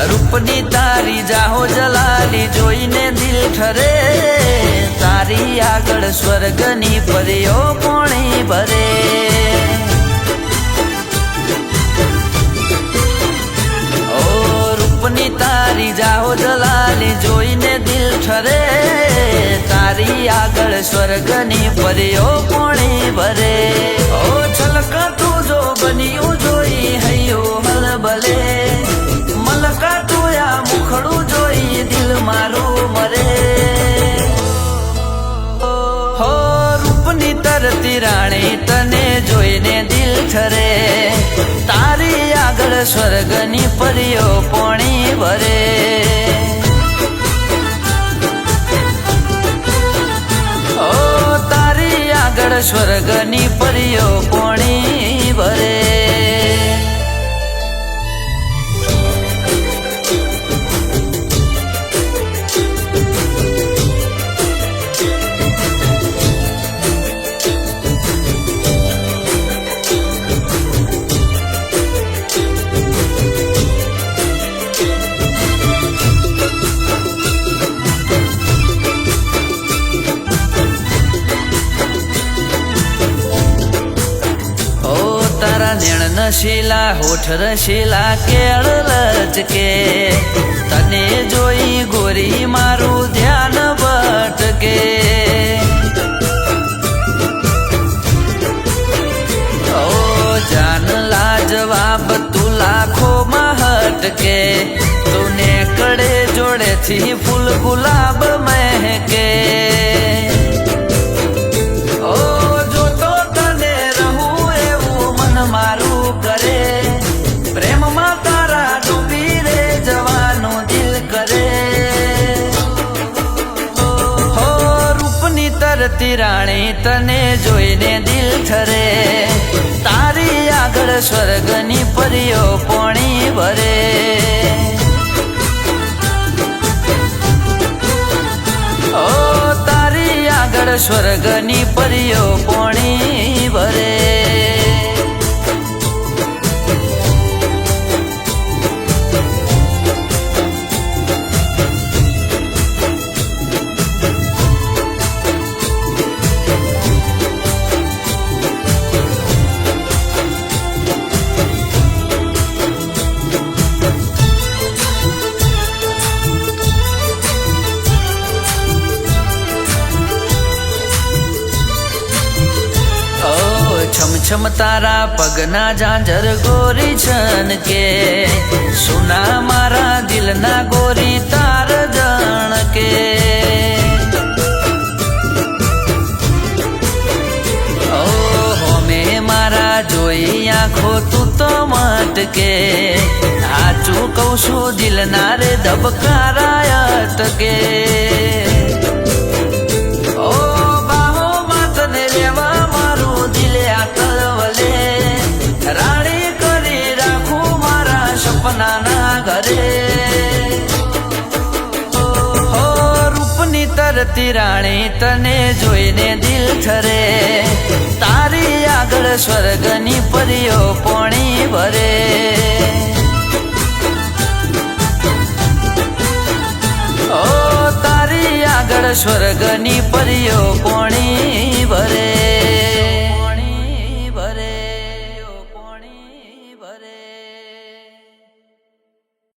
रूपनी तारी जाहो जलाली जोईने दिल ठरे तारी आगळ स्वर्गनी परियो पोणी भरे ओ रूपनी तारी जाहो जलाली जोईने दिल ठरे तारी आगळ स्वर्गनी परियो पोणी भरे ओ छलका तू जो बनियो जोई हयो हलबले मलका तोया मुखड़ू जोई दिल मारो मरे हो रूपनी तरती राणी तने जोईने दिल ठरे तारी आगळ स्वर्गनी परियो पोणी भरे ओ तारी आगळ स्वर्गनी परियो पोणी भरे नेण नशीला होठ रशीला केळ लचके तने जोई गोरी मारू ध्यान भटके ओ जान लाजवाब तू लाखो में हटके तूने कड़े जोड़े थी फूल गुलाब महके मारू करे प्रेम मा तारा डूबी रे जवानो दिल करे हो रूपनी तरती राणी तने जोईने दिल ठरे तारी आगळ स्वर्गनी परियो पोणी भरे ओ तारी आगळ स्वर्गनी परियो पोणी भरे छम छम तारा पगना झांझर गोरी छन के सुना मारा दिल ना गोरी तार जान के ओ होमे मारा जोई आँखो तू तो मट के हाचू कौशु दिल ना रे धबकारा अटके ओ बाहो मात ने रेवा मारू दिले आतलवले राणी करी राखू मारा सपना ना घरे हो रूपनी तरती राणी तने जोईने दिल ठरे तारी आगळ स्वर्गनी परियो पोणी भरे ओ तारी आगळ स्वर्गनी परियो पोणी भरे